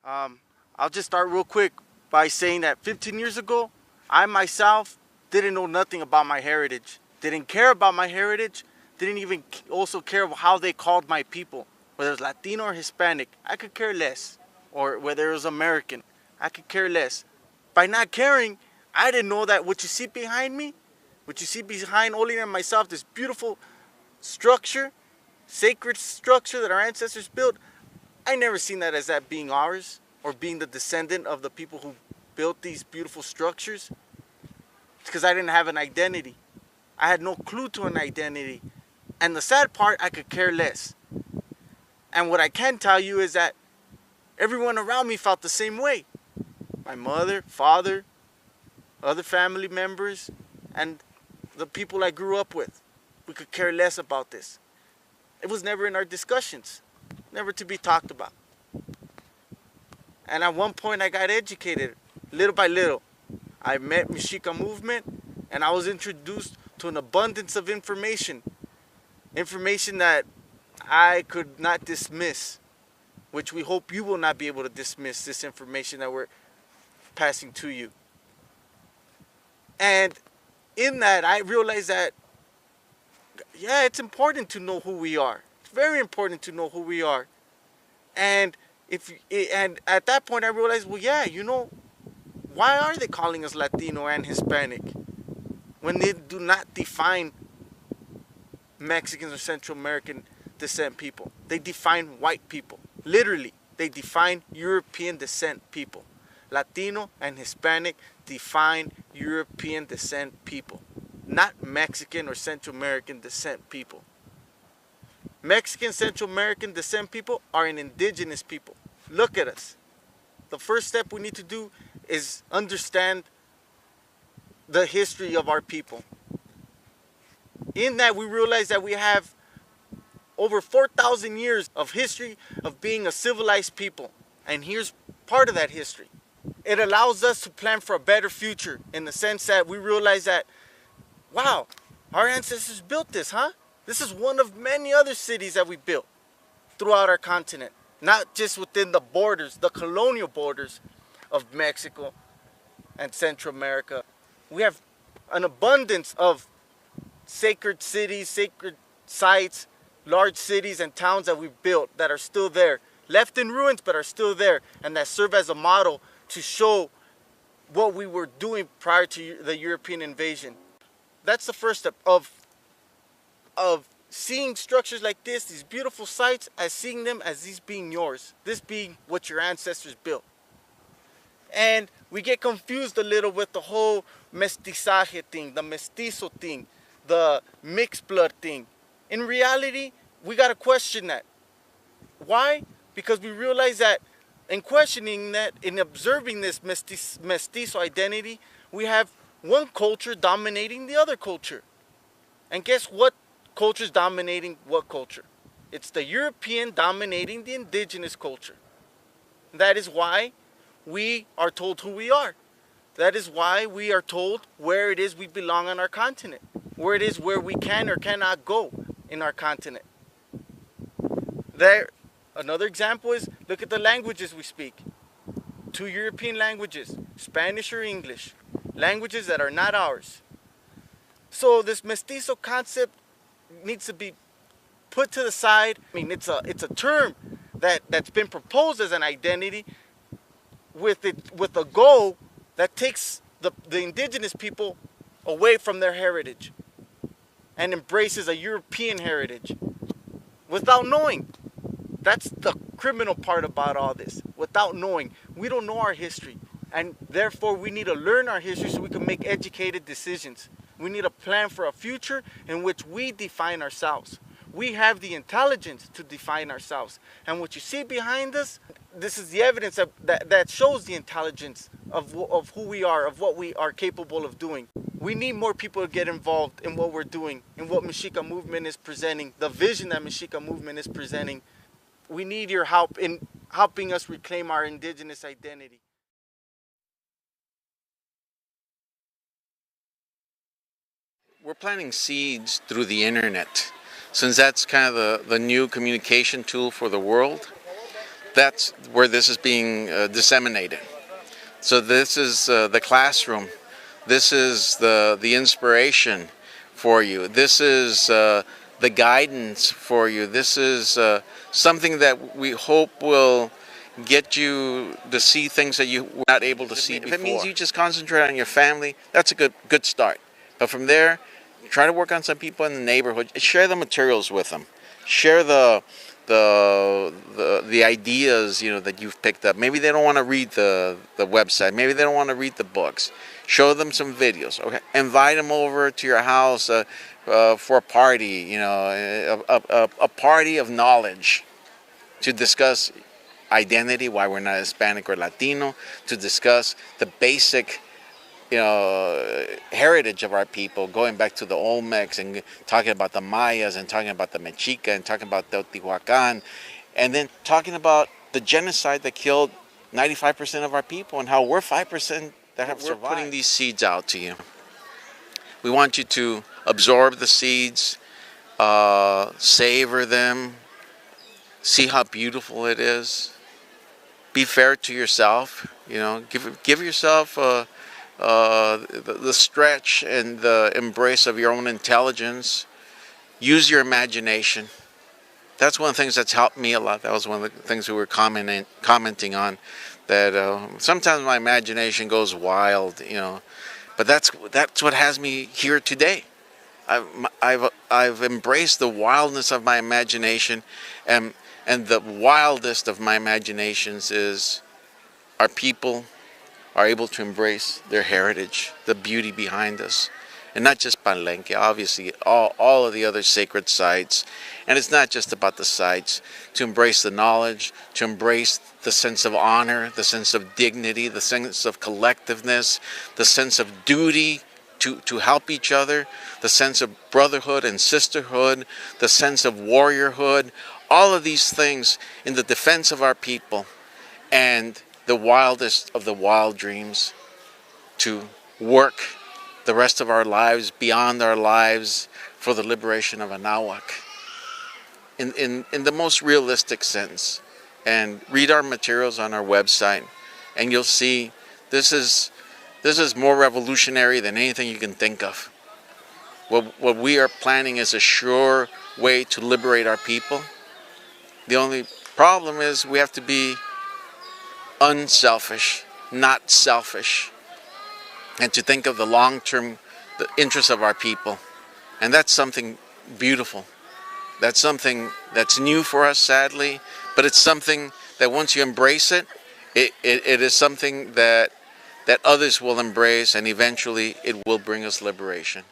Um, I'll just start real quick by saying that 15 years ago, I myself didn't know nothing about my heritage, didn't care about my heritage, didn't even also care about how they called my people, whether it's Latino or Hispanic. I could care less, or whether it was American. I could care less. By not caring, I didn't know that what you see behind me, what you see behind Olin and myself, this beautiful structure, sacred structure that our ancestors built, I never seen that as that being ours or being the descendant of the people who built these beautiful structures. It's because I didn't have an identity. I had no clue to an identity. And the sad part, I could care less. And what I can tell you is that everyone around me felt the same way. My mother, father, other family members, and the people I grew up with. We could care less about this. It was never in our discussions, never to be talked about. And at one point I got educated, little by little. I met Mexica movement and I was introduced to an abundance of information. Information that I could not dismiss, which we hope you will not be able to dismiss this information that we're passing to you. And in that, I realized that, yeah, it's important to know who we are. It's very important to know who we are. And at that point, I realized, well, yeah, why are they calling us Latino and Hispanic when they do not define Mexicans or Central American descent people? They define white people. Literally, they define European descent people. Latino and Hispanic define European descent people, not Mexican or Central American descent people. Mexican, Central American descent people are an indigenous people. Look at us. The first step we need to do is understand the history of our people. In that, we realize that we have over 4,000 years of history of being a civilized people. And here's part of that history. It allows us to plan for a better future in the sense that we realize that, wow, our ancestors built this, huh? This is one of many other cities that we built throughout our continent. Not just within the borders, the colonial borders of Mexico and Central America. We have an abundance of sacred cities, sacred sites, large cities and towns that we've built that are still there. Left in ruins, but are still there. And that serve as a model to show what we were doing prior to the European invasion. That's the first step of seeing structures like this, these beautiful sites, as seeing them as these being yours. This being what your ancestors built. And we get confused a little with the whole mestizaje thing, the mestizo thing, the mixed blood thing. In reality, we got to question that. Why? Because we realize that in questioning that, in observing this mestizo identity, we have one culture dominating the other culture. And guess what culture is dominating what culture? It's the European dominating the indigenous culture. That is why we are told who we are. That is why we are told where it is we belong on our continent, where it is where we can or cannot go in our continent. Another example is, look at the languages we speak. 2 European languages, Spanish or English, languages that are not ours. So this mestizo concept needs to be put to the side. I mean, it's a term that's been proposed as an identity with a goal that takes the indigenous people away from their heritage and embraces a European heritage without knowing. That's the criminal part about all this. Without knowing, we don't know our history, and therefore we need to learn our history so we can make educated decisions. We need a plan for a future in which we define ourselves. We have the intelligence to define ourselves. And what you see behind us, this is the evidence that shows the intelligence of who we are, of what we are capable of doing. We need more people to get involved in what we're doing, in what Mexica movement is presenting, the vision that Mexica movement is presenting. We need your help in helping us reclaim our indigenous identity. We're planting seeds through the internet, since that's kind of the new communication tool for the world. That's where this is being disseminated. So this is the classroom. This is the inspiration for you. This is the guidance for you. This is something that we hope will get you to see things that you were not able to see before. If it means you just concentrate on your family, that's a good start. But from there, try to work on some people in the neighborhood. Share the materials with them. Share the ideas, you know, that you've picked up. Maybe they don't want to read the website. Maybe they don't want to read the books. Show them some videos. Okay, invite them over to your house for a party. You know, a party of knowledge to discuss identity, why we're not Hispanic or Latino, to discuss the basic, you know, heritage of our people, going back to the Olmecs and talking about the Mayas and talking about the Mexica and talking about Teotihuacan, and then talking about the genocide that killed 95% of our people and how we're 5% that have survived. We're putting these seeds out to you. We want you to absorb the seeds, savor them, see how beautiful it is. Be fair to yourself, you know, give yourself the stretch and the embrace of your own intelligence. Use your imagination. That's one of the things that's helped me a lot. That was one of the things we were commenting on, that sometimes my imagination goes wild, you know, but that's what has me here today. I've embraced the wildness of my imagination, and the wildest of my imaginations is our people are able to embrace their heritage, the beauty behind us. And not just Palenque, obviously all of the other sacred sites. And it's not just about the sites. To embrace the knowledge, to embrace the sense of honor, the sense of dignity, the sense of collectiveness, the sense of duty to help each other, the sense of brotherhood and sisterhood, the sense of warriorhood, all of these things in the defense of our people, and the wildest of the wild dreams, to work the rest of our lives, beyond our lives, for the liberation of Anáhuac in the most realistic sense. And read our materials on our website, and you'll see this is more revolutionary than anything you can think of. What we are planning is a sure way to liberate our people. The only problem is we have to be unselfish, not selfish, and to think of the long-term, the interests of our people. And that's something beautiful. That's something that's new for us, sadly, but it's something that once you embrace it, it is something that others will embrace, and eventually it will bring us liberation.